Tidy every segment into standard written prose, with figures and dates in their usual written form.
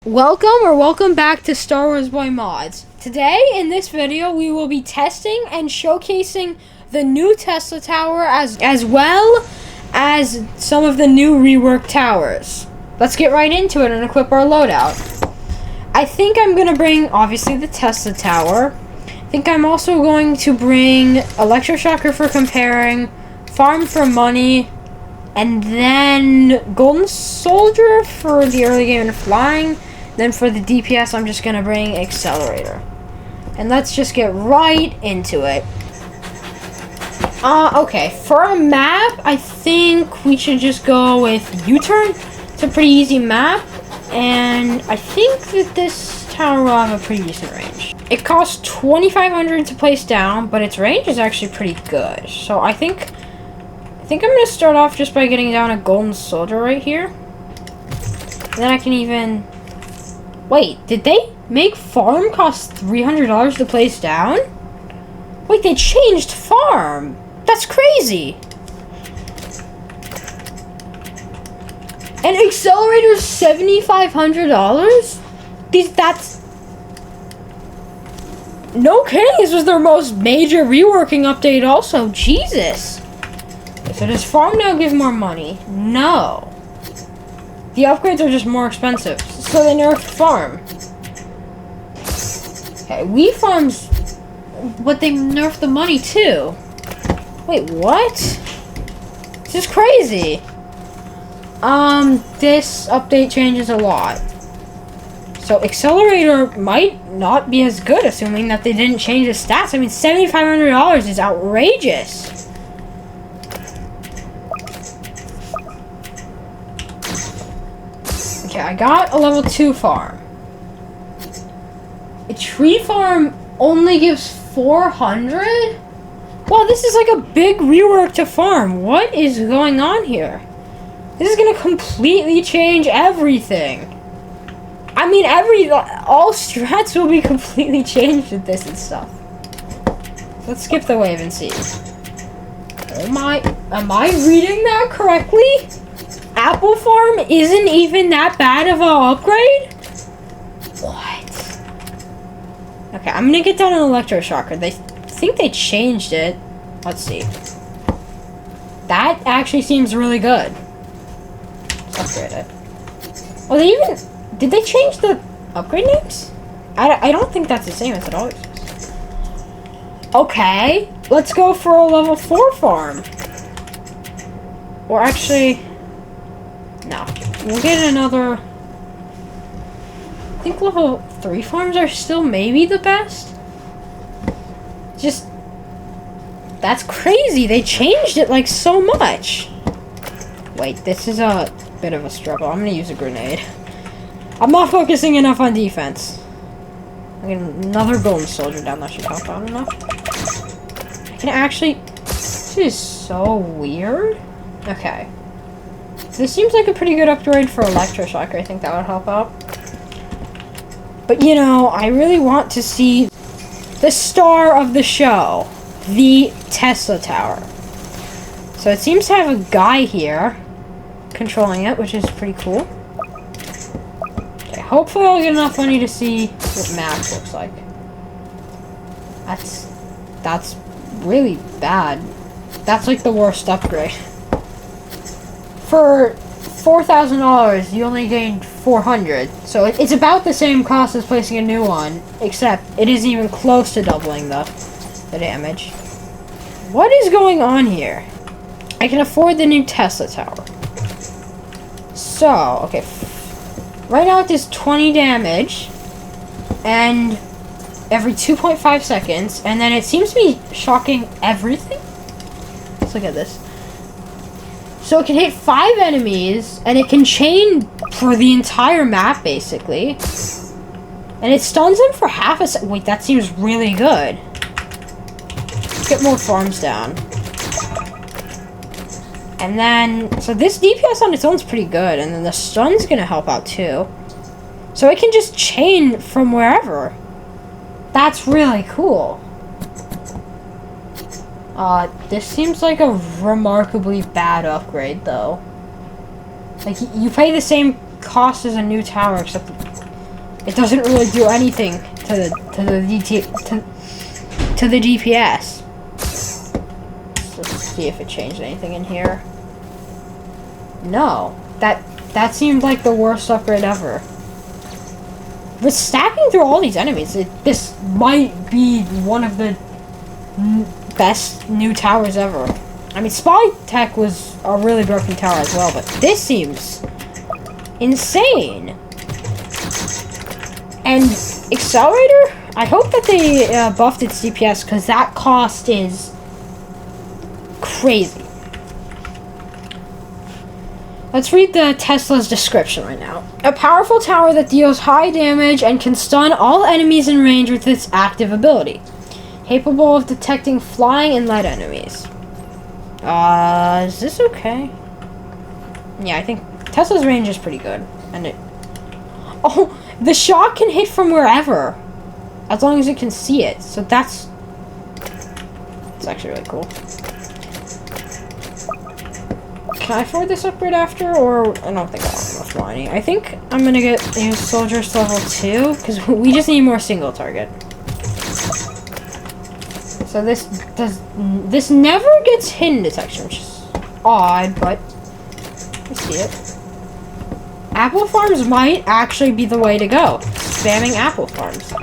Welcome back to Star Wars Boy Mods. Today, in this video, we will be testing and showcasing the new Tesla Tower as well as some of the new reworked towers. Let's get right into it and equip our loadout. I think I'm going to bring, obviously, the Tesla Tower. I think I'm also going to bring Electroshocker for comparing, Farm for money, and then Golden Soldier for the early game and flying. Then for the DPS, I'm just going to bring Accelerator. And let's just get right into it. Okay, for a map, I think we should just go with U-turn. It's a pretty easy map, and I think that this tower will have a pretty decent range. It costs 2,500 to place down, but its range is actually pretty good. So I think I'm going to start off just by getting down a Golden Soldier right here. And then I can even... Wait, did they make farm cost $300 to place down? Wait, they changed farm. That's crazy. And accelerator's $7,500? That's... No kidding, this was their most major reworking update also. Jesus. So does farm now give more money? No. The upgrades are just more expensive. So they nerfed farm. Okay, Wii farms, but they nerfed the money too. Wait, what? This is crazy. This update changes a lot. So Accelerator might not be as good, assuming that they didn't change the stats. I mean, $7,500 is outrageous. Okay, I got a level 2 farm. A tree farm only gives 400? Wow, this is like a big rework to farm. What is going on here? This is gonna completely change everything. I mean, all strats will be completely changed with this and stuff. Let's skip the wave and see. Oh my, am I reading that correctly? Apple Farm isn't even that bad of an upgrade? What? Okay, I'm gonna get down an Electroshocker. They think they changed it. Let's see. That actually seems really good. Let's upgrade it. Oh, did they change the upgrade names? I don't think that's the same as it always is. Okay, let's go for a level 4 farm. Or actually... No, we'll get another... I think level 3 farms are still maybe the best. Just... That's crazy. They changed it like so much. Wait, this is a bit of a struggle. I'm going to use a grenade. I'm not focusing enough on defense. I'm getting another Golden Soldier down. That should help out enough. I can actually... This is so weird. Okay. This seems like a pretty good upgrade for Electroshocker. I think that would help out. But, you know, I really want to see the star of the show, the Tesla Tower. So it seems to have a guy here controlling it, which is pretty cool. Okay, hopefully I'll get enough money to see what Max looks like. That's really bad. That's like the worst upgrade. For $4,000, you only gained 400. So it's about the same cost as placing a new one, except it isn't even close to doubling the damage. What is going on here? I can afford the new Tesla Tower. So, okay. Right now it does 20 damage, and every 2.5 seconds, and then it seems to be shocking everything. Let's look at this. So it can hit 5 enemies, and it can chain for the entire map, basically. And it stuns them for half a second. Wait, that seems really good. Let's get more farms down. And then, so this DPS on its own is pretty good, and then the stun's gonna help out too. So it can just chain from wherever. That's really cool. This seems like a remarkably bad upgrade, though. Like, you pay the same cost as a new tower, except it doesn't really do anything to the DPS. Let's see if it changed anything in here. No, that seemed like the worst upgrade ever. But stacking through all these enemies, this might be one of the best new towers ever. I mean, Spy Tech was a really broken tower as well, but this seems insane. And Accelerator, I hope that they buffed its DPS, because that cost is crazy. Let's read the Tesla's description right now. A powerful tower that deals high damage and can stun all enemies in range with its active ability. Capable of detecting flying and light enemies. Is this okay? Yeah, I think Tesla's range is pretty good. And it... Oh, the shot can hit from wherever. As long as it can see it. So that's... It's actually really cool. Can I afford this upgrade after, or I don't think I have enough money. I think I'm gonna get soldiers to level 2, because we just need more single target. So this never gets hidden detection, which is odd, but I see it. Apple farms might actually be the way to go. Spamming apple farms.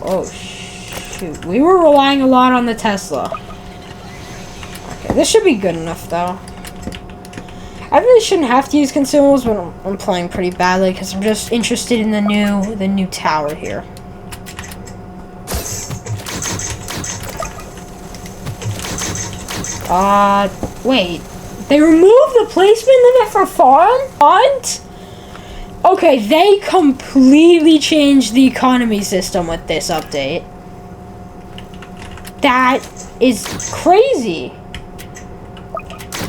Oh shoot, we were relying a lot on the Tesla. This should be good enough, though. I really shouldn't have to use consumables, but I'm playing pretty badly because I'm just interested in the new tower here. Wait. They removed the placement limit for farm? What? Okay, they completely changed the economy system with this update. That is crazy.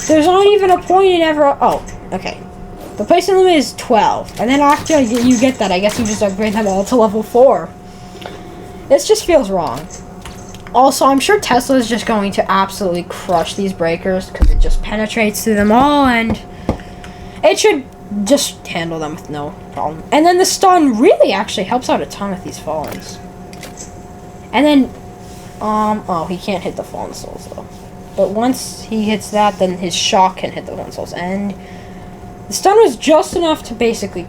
There's not even a point in ever... Oh, okay. The placement limit is 12. And then after you get that, I guess you just upgrade them all to level 4. This just feels wrong. Also, I'm sure Tesla is just going to absolutely crush these breakers, because it just penetrates through them all, and it should just handle them with no problem. And then the stun really actually helps out a ton with these Fallens. And then... Oh, he can't hit the Fallen Souls, though. But once he hits that, then his shock can hit the Fallen Souls. And the stun was just enough to basically...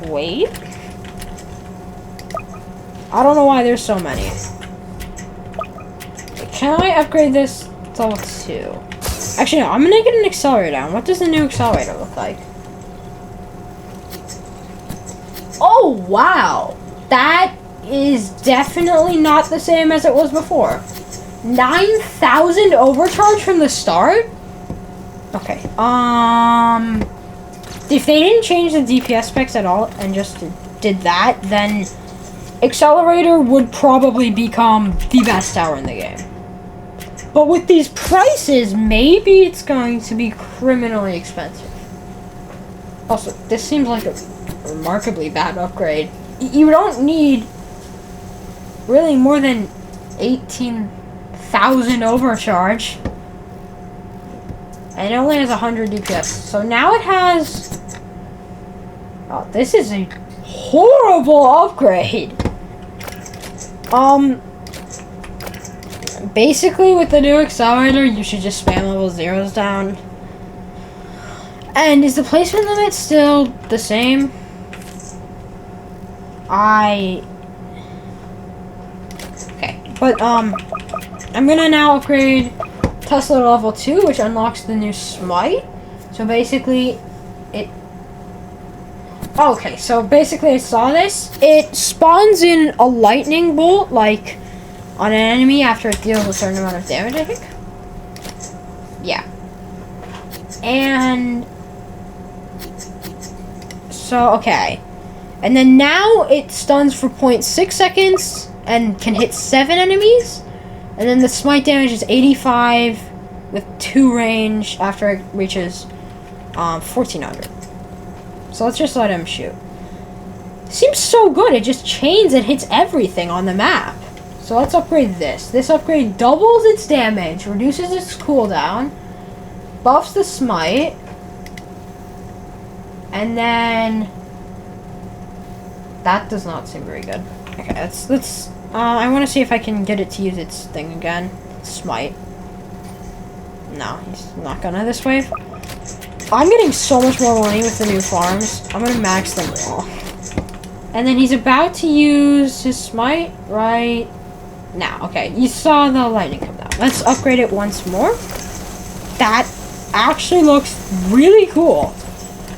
Wait. I don't know why there's so many. Can I upgrade this to level 2? Actually, no. I'm gonna get an accelerator down. What does the new accelerator look like? Oh, wow. That is definitely not the same as it was before. 9,000 overcharge from the start? Okay, if they didn't change the DPS specs at all and just did that, then Accelerator would probably become the best tower in the game. But with these prices, maybe it's going to be criminally expensive. Also, this seems like a remarkably bad upgrade. You don't need really more than 18,000 overcharge. And it only has 100 DPS. So now it has... Oh, this is a horrible upgrade. Basically, with the new accelerator, you should just spam level 0s down. And is the placement limit still the same? Okay, but, I'm gonna now upgrade Tesla to level 2, which unlocks the new Smite. So basically, okay, so basically I saw this. It spawns in a lightning bolt, like, on an enemy after it deals a certain amount of damage, I think. Yeah. And... So, okay. And then now it stuns for 0.6 seconds and can hit 7 enemies. And then the smite damage is 85 with 2 range after it reaches 1400. So let's just let him shoot. Seems so good. It just chains and hits everything on the map. So let's upgrade this. This upgrade doubles its damage, reduces its cooldown, buffs the smite, and then That does not seem very good. Okay, let's I want to see if I can get it to use its thing again. Smite. No, he's not gonna this wave. I'm getting so much more money with the new farms. I'm gonna max them all. And then he's about to use his smite right now. Okay, you saw the lightning come down. Let's upgrade it once more. That actually looks really cool.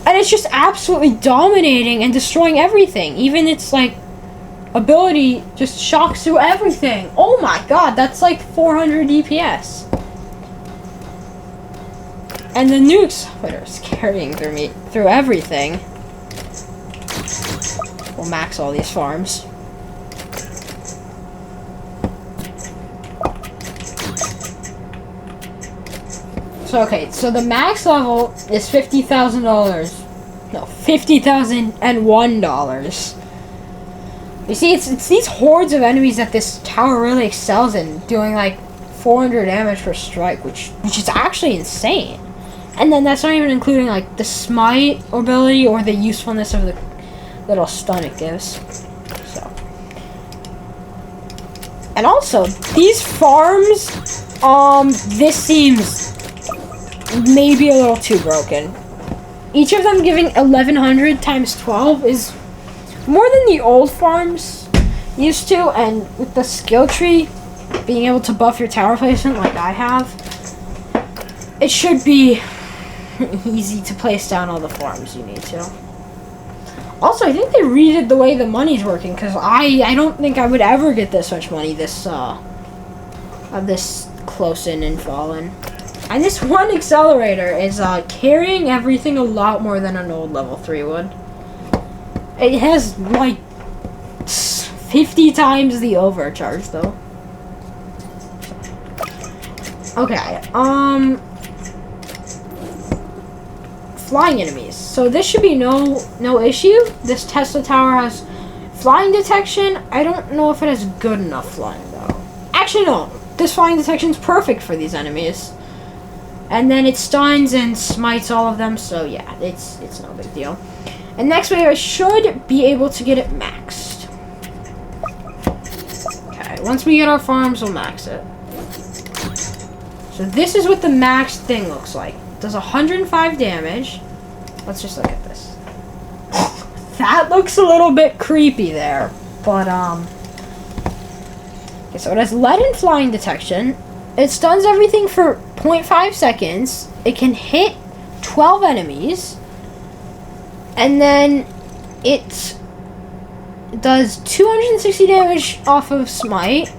And it's just absolutely dominating and destroying everything. Even its, like, ability just shocks through everything. Oh my god, that's like 400 DPS. And the new accelerators carrying through everything. We'll max all these farms. So, okay, so the max level is $50,000. No, $50,001. You see, it's these hordes of enemies that this tower really excels in, doing like 400 damage per strike, which is actually insane. And then that's not even including like the smite ability or the usefulness of the little stun it gives. So, and also these farms, this seems maybe a little too broken. Each of them giving 1100 times 12 is more than the old farms used to, and with the skill tree being able to buff your tower placement like I have, it should be easy to place down all the farms you need to. Also, I think they redid the way the money's working, because I don't think I would ever get this much money this close in and Fallen. And this one accelerator is carrying everything a lot more than an old level 3 would. It has like 50 times the overcharge though. Okay, flying enemies. So this should be no issue. This Tesla tower has flying detection. I don't know if it has good enough flying though. Actually no, this flying detection is perfect for these enemies. And then it stuns and smites all of them, so yeah, it's no big deal. And next wave I should be able to get it maxed. Okay, once we get our farms, we'll max it. So this is what the maxed thing looks like. It does 105 damage. Let's just look at this. That looks a little bit creepy there, but okay, so it has lead and flying detection. It stuns everything for 0.5 seconds. It can hit 12 enemies. And then it does 260 damage off of smite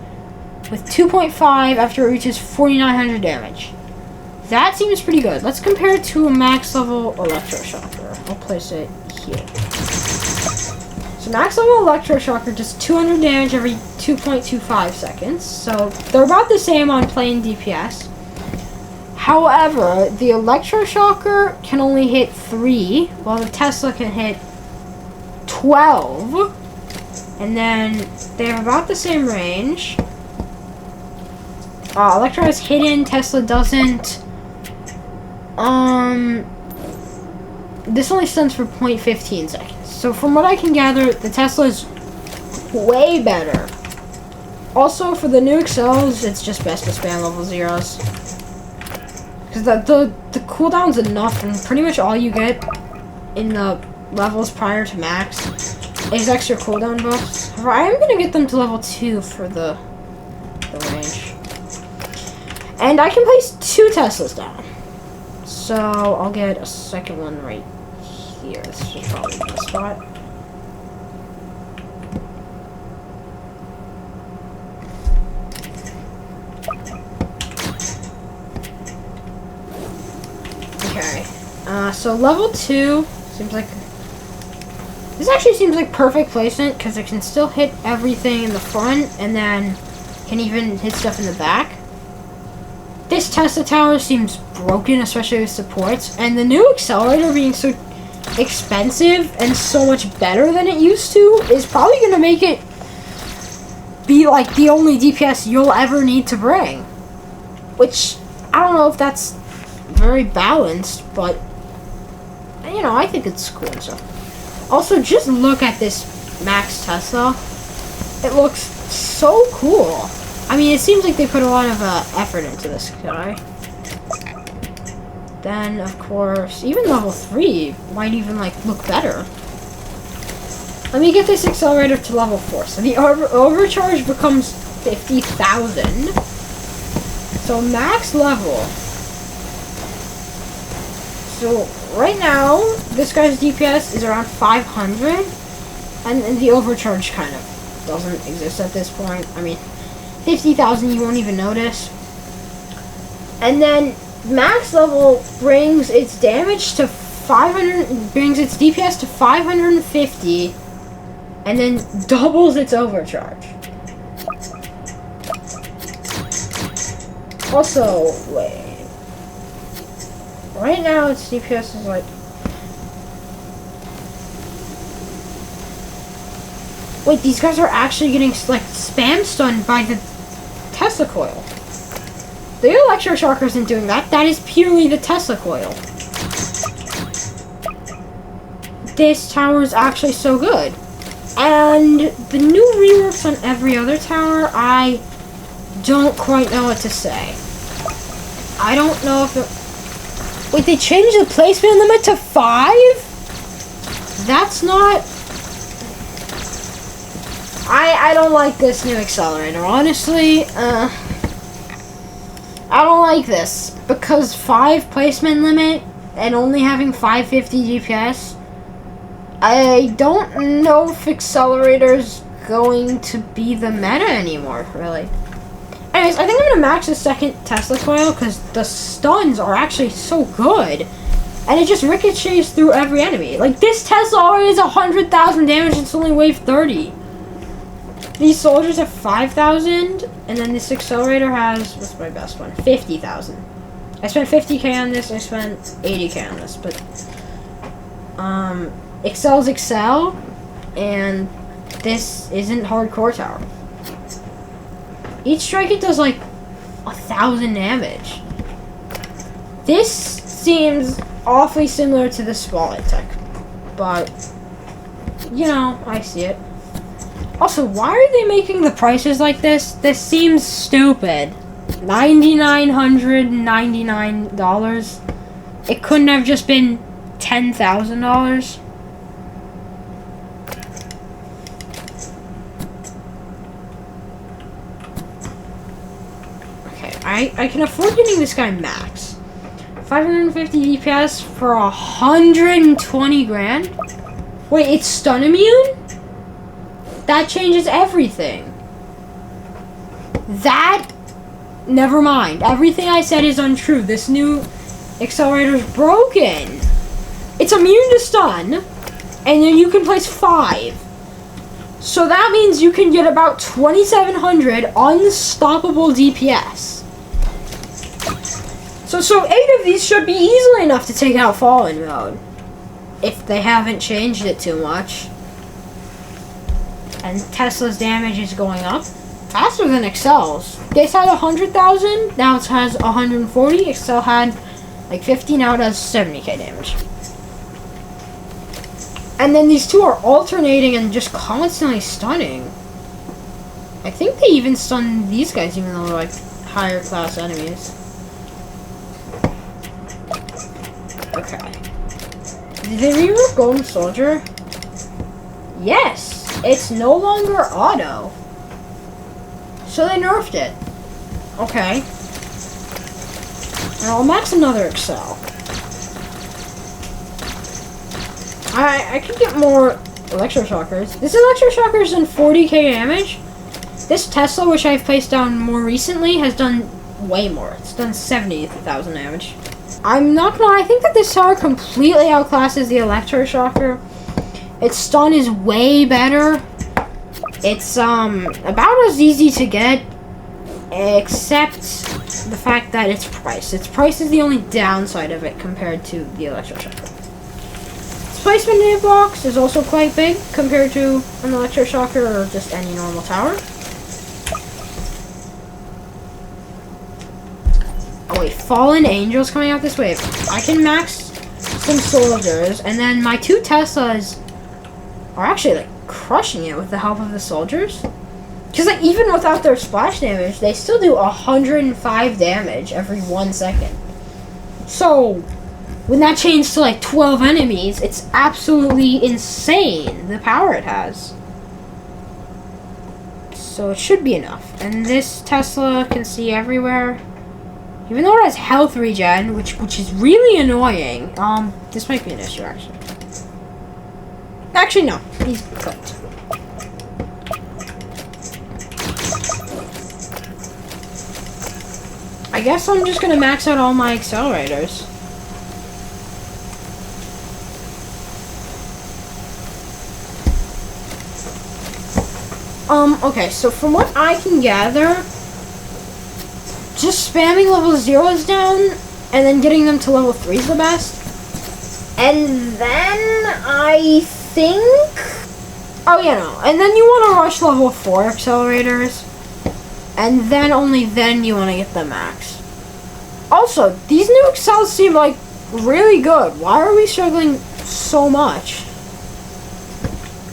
with 2.5 after it reaches 4,900 damage. That seems pretty good. Let's compare it to a max level electroshocker. I'll place it here. So max level electroshocker does 200 damage every 2.25 seconds. So they're about the same on plain DPS. However, the electroshocker can only hit 3, while the Tesla can hit 12. And then they have about the same range. Electro is hidden, Tesla doesn't. This only stuns for 0.15 seconds. So from what I can gather, the Tesla is way better. Also, for the new Excels, it's just best to spam level 0s. Because the cooldown's enough, and pretty much all you get in the levels prior to max is extra cooldown buffs. However, I am going to get them to level 2 for the range. And I can place 2 Teslas down. So I'll get a second one right here. This is probably the spot. Okay. So level 2 seems like... This actually seems like perfect placement because it can still hit everything in the front and then can even hit stuff in the back. This Tesla tower seems broken, especially with supports, and the new accelerator being so expensive and so much better than it used to is probably going to make it be like the only DPS you'll ever need to bring. Which, I don't know if that's very balanced, but, you know, I think it's cool and stuff. Also, just look at this Max Tesla. It looks so cool. I mean, it seems like they put a lot of effort into this guy. Then, of course, even level 3 might even, like, look better. Let me get this accelerator to level 4. So the overcharge becomes 50,000. So max level. So right now, this guy's DPS is around 500. And the overcharge kind of doesn't exist at this point. I mean, 50,000 you won't even notice. And then max level brings its damage to 500, brings its DPS to 550, and then doubles its overcharge. Also, wait. Right now its DPS is like... Wait, these guys are actually getting, like, spam stunned by the Tesla coil. The electroshocker isn't doing that. That is purely the Tesla coil. This tower is actually so good. And the new reworks on every other tower, I don't quite know what to say. I don't know if it... Wait, they changed the placement limit to 5? That's not... I don't like this new accelerator, honestly. I don't like this. Because 5 placement limit and only having 550 DPS, I don't know if accelerator's going to be the meta anymore, really. Anyways, I think I'm going to max the second Tesla coil because the stuns are actually so good. And it just ricochets through every enemy. Like, this Tesla already has 100,000 damage, it's only wave 30. These soldiers have 5,000, and then this accelerator has, what's my best one? 50,000. I spent 50k on this, I spent 80k on this, but, Excel's Excel, and this isn't hardcore tower. Each strike it does like 1,000 damage. This seems awfully similar to the Spotlight tech, but, you know, I see it. Also, why are they making the prices like this? This seems stupid. $9,999. It couldn't have just been $10,000. Okay, I can afford getting this guy max. 550 DPS for 120 grand? Wait, it's stun immune? That changes everything. That... Never mind. Everything I said is untrue. This new accelerator is broken. It's immune to stun, and then you can place 5. So that means you can get about 2,700 unstoppable DPS. So 8 of these should be easily enough to take out Fallen mode. If they haven't changed it too much. And Tesla's damage is going up faster than Excel's. This had 100,000, now it has 140. Excel had like 50, now it has 70k damage. And then these two are alternating and just constantly stunning. I think they even stun these guys even though they're like higher class enemies. Okay. Did they rework Golden Soldier? Yes! It's no longer auto. So they nerfed it. Okay. And I'll max another Excel. I could get more electroshockers. This electroshocker is done 40k damage. This Tesla, which I've placed down more recently, has done way more. It's done 70,000 damage. I'm not gonna lie, I think that this tower completely outclasses the electroshocker. Its stun is way better. It's about as easy to get, except the fact that its price. Its price is the only downside of it compared to the electroshocker. Its placement in a box is also quite big compared to an electroshocker or just any normal tower. Oh wait, Fallen Angels coming out this wave. I can max some soldiers, and then my 2 Teslas are actually like crushing it with the help of the soldiers. Because like, even without their splash damage, they still do 105 damage every 1 second. So, when that changed to like 12 enemies, it's absolutely insane the power it has. So it should be enough. And this Tesla can see everywhere. Even though it has health regen, which is really annoying. This might be an issue actually. Actually no, he's cooked. I guess I'm just gonna max out all my accelerators. Okay, so from what I can gather, just spamming level 0s down and then getting them to level 3 is the best. And then I think... Oh yeah, no. And then you want to rush level 4 accelerators. And then only then you want to get the max. Also, these new accels seem like really good. Why are we struggling so much?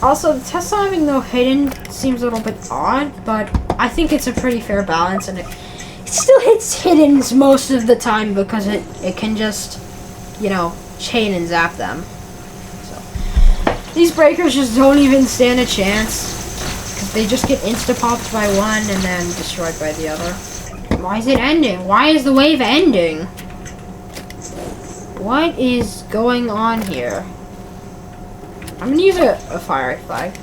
Also, the Tesla having no hidden seems a little bit odd, but I think it's a pretty fair balance, and it still hits hiddens most of the time because it can just, you know, chain and zap them. So these breakers just don't even stand a chance because they just get insta-popped by one and then destroyed by the other. Why is it ending? Why is the wave ending? What is going on here? I'm gonna use a fire flag.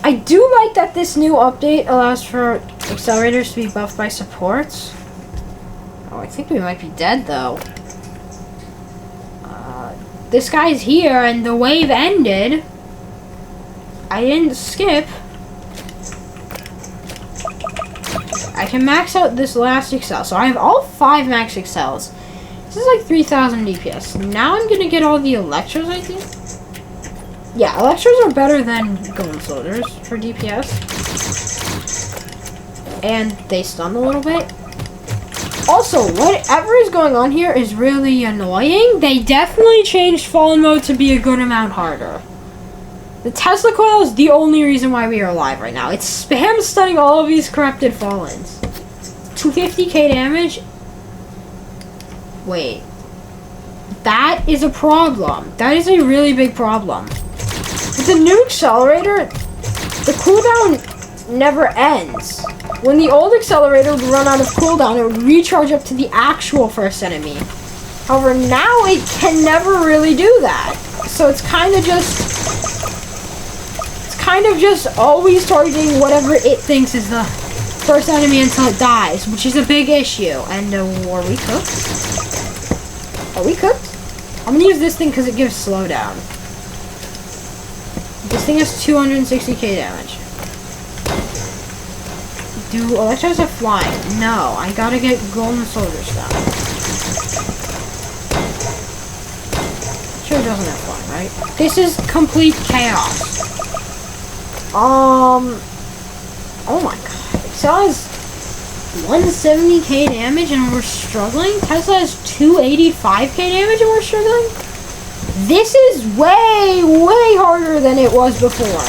I do like that this new update allows for accelerators to be buffed by supports. Oh, I think we might be dead though. This guy's here and the wave ended. I didn't skip. I can max out this last excel. So I have all 5 max excels. This is like 3,000 DPS. Now I'm gonna get all the Electros, I think. Yeah, Electros are better than Golden Soldiers for DPS. And they stun a little bit. Also, whatever is going on here is really annoying. They definitely changed Fallen Mode to be a good amount harder. The Tesla Coil is the only reason why we are alive right now. It's spam stunning all of these corrupted Fallens. 250k damage? Wait. That is a problem. That is a really big problem. With the new accelerator, the cooldown never ends. When the old accelerator would run out of cooldown, it would recharge up to the actual first enemy. However, now it can never really do that. So it's kind of just always targeting whatever it thinks is the first enemy until it dies, which is a big issue. And are we cooked? Are we cooked? I'm gonna use this thing because it gives slowdown. This thing has 260k damage. Do Electros have flying? No, I gotta get Golden Soldiers down. Sure doesn't have flying, right? This is complete chaos. Oh my god. Excel has 170k damage and we're struggling? Tesla has 285k damage and we're struggling? This is way, way harder than it was before.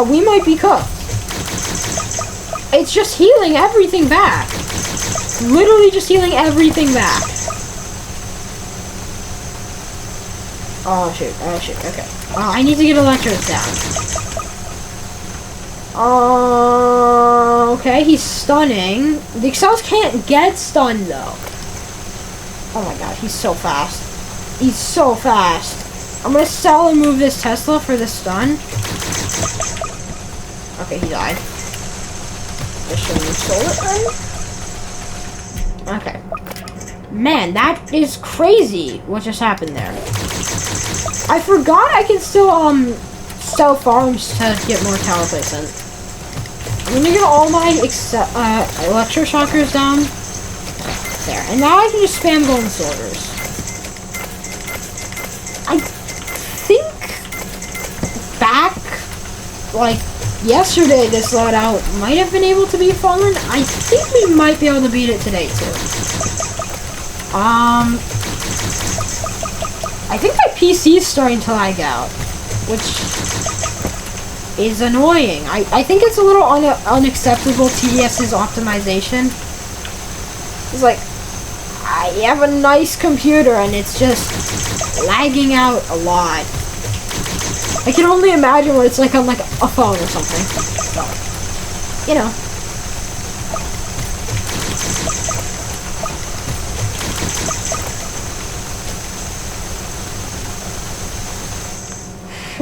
We might be cooked. It's just healing everything back. Literally just healing everything back. Oh shoot, okay. I need to get Electros down. Okay, he's stunning. The Excels can't get stunned though. Oh my god, he's so fast. He's so fast. I'm gonna sell and move this Tesla for the stun. Okay, he died. Just show me stole it then. Okay. Man, that is crazy what just happened there. I forgot I can still sell farms to get more tower placement. I'm gonna get all my electroshockers down. There. And now I can just spam Golden Soldiers. I think back, like, yesterday this loadout might have been able to be Fallen. I think we might be able to beat it today, too. I think my PC is starting to lag out. which is annoying. I think it's a little unacceptable, TDS's optimization. It's like, I have a nice computer and it's just lagging out a lot. I can only imagine what it's like on like a phone or something. So, you know.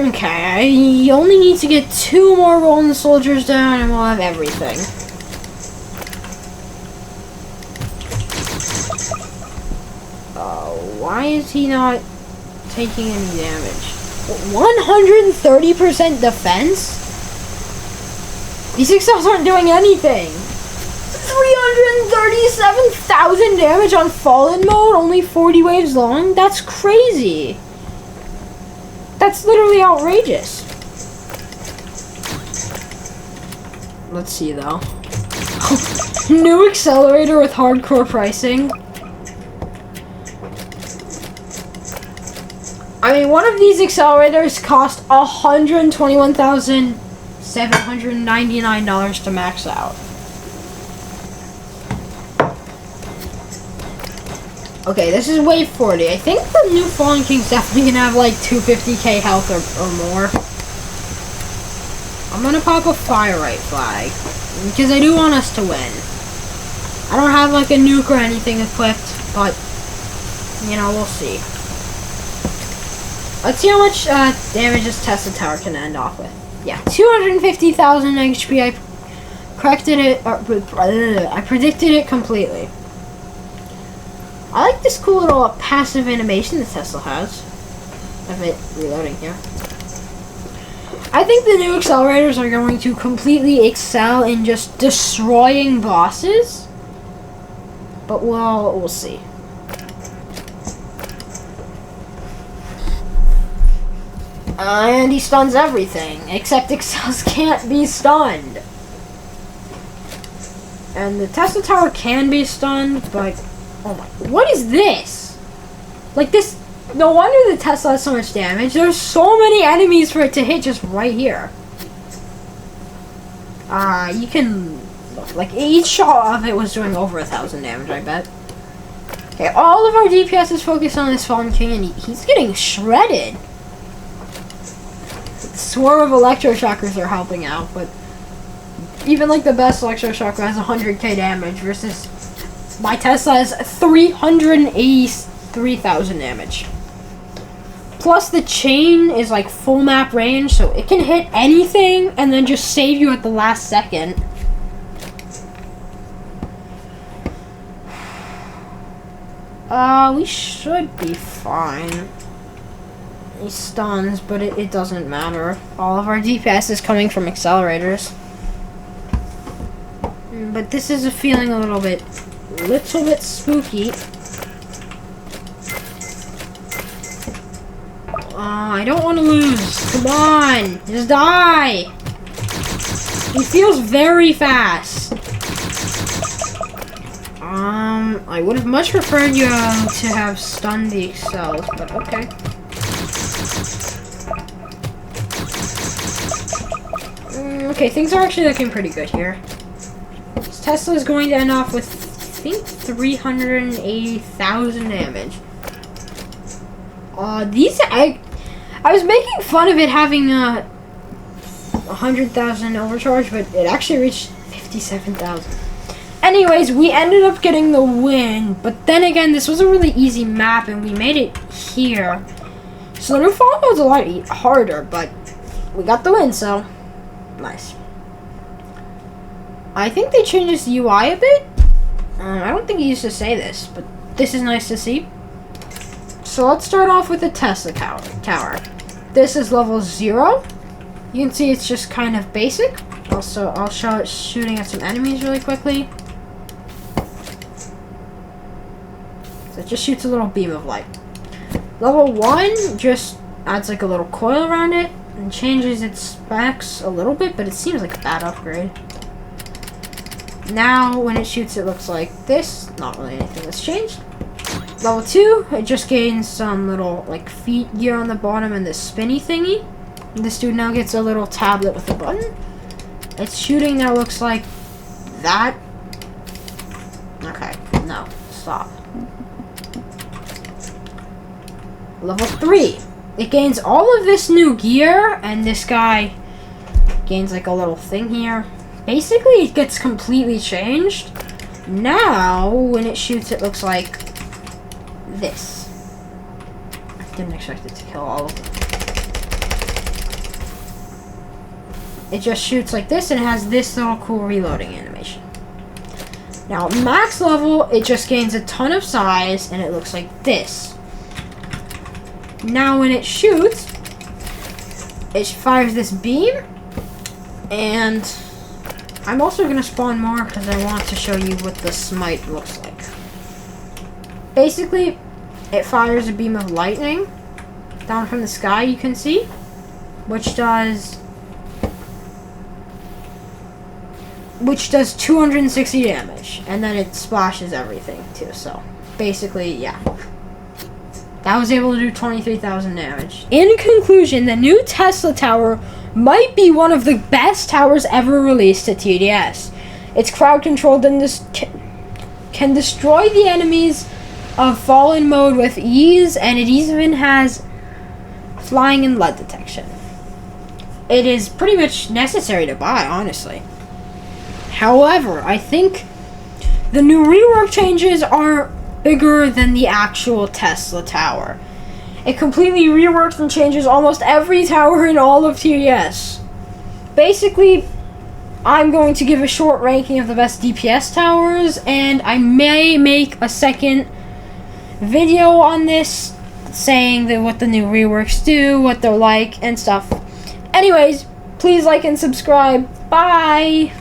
Okay, I only need to get 2 more rolling soldiers down and we'll have everything. Why is he not taking any damage? 130% defense? These XLs aren't doing anything. 337,000 damage on Fallen mode, only 40 waves long? That's crazy. That's literally outrageous. Let's see though. New accelerator with hardcore pricing. I mean, one of these accelerators cost $121,799 to max out. Okay, this is wave 40. I think the new Fallen King's definitely gonna have like 250k health or more. I'm gonna pop a fire right flag because I do want us to win. I don't have like a nuke or anything equipped, but you know, we'll see. Let's see how much damage this Tesla Tower can end off with. Yeah, 250,000 HP. I corrected it. I predicted it completely. I like this cool little passive animation the Tesla has. Of it reloading here. I think the new accelerators are going to completely excel in just destroying bosses. But we'll see. And he stuns everything, except Excels can't be stunned. And the Tesla Tower can be stunned, but oh my, what is this? Like this, no wonder the Tesla has so much damage. There's so many enemies for it to hit just right here. You can look, like each shot of it was doing over 1,000 damage, I bet. Okay, all of our DPS is focused on this Fallen King and he's getting shredded. Swarm of electroshockers are helping out, but even like the best electroshocker has 100k damage versus my Tesla has 383,000 damage. Plus the chain is like full map range, so it can hit anything and then just save you at the last second. We should be fine. He stuns, but it doesn't matter. All of our DPS is coming from accelerators. But this is feeling a little bit spooky. I don't want to lose. Come on, just die. He feels very fast. I would have much preferred you to have stunned the Excels, but okay. Okay, things are actually looking pretty good here. This Tesla is going to end off with, I think, 380,000 damage. I was making fun of it having 100,000 overcharge, but it actually reached 57,000. Anyways, we ended up getting the win, but then again, this was a really easy map, and we made it here. So the new Fallen was a lot harder, but we got the win, so nice. I think they changed this UI a bit. I don't think he used to say this, but this is nice to see. So let's start off with the Tesla tower. This is level 0. You can see it's just kind of basic. Also, I'll show it shooting at some enemies really quickly. So it just shoots a little beam of light. Level 1 just adds like a little coil around it and changes its specs a little bit, but it seems like a bad upgrade. Now, when it shoots, it looks like this. Not really anything that's changed. Level 2, it just gains some little like feet gear on the bottom and this spinny thingy. This dude now gets a little tablet with a button. Its shooting now looks like that. Okay, no, stop. Level 3. It gains all of this new gear, and this guy gains like a little thing here. Basically, it gets completely changed. Now, when it shoots, it looks like this. I didn't expect it to kill all of them. It just shoots like this, and it has this little cool reloading animation. Now, at max level, it just gains a ton of size, and it looks like this. Now, when it shoots, it fires this beam, and I'm also going to spawn more because I want to show you what the smite looks like. Basically, it fires a beam of lightning down from the sky, you can see, which does 260 damage, and then it splashes everything too. So basically, yeah, that was able to do 23,000 damage. In conclusion, the new Tesla Tower might be one of the best towers ever released to TDS. It's crowd controlled and can destroy the enemies of fallen mode with ease, and it even has flying and lead detection. It is pretty much necessary to buy, honestly. However, I think the new rework changes are bigger than the actual Tesla Tower. It completely reworks and changes almost every tower in all of TDS. Basically, I'm going to give a short ranking of the best DPS towers, and I may make a second video on this saying that what the new reworks do, what they're like, and stuff. Anyways, please like and subscribe. Bye!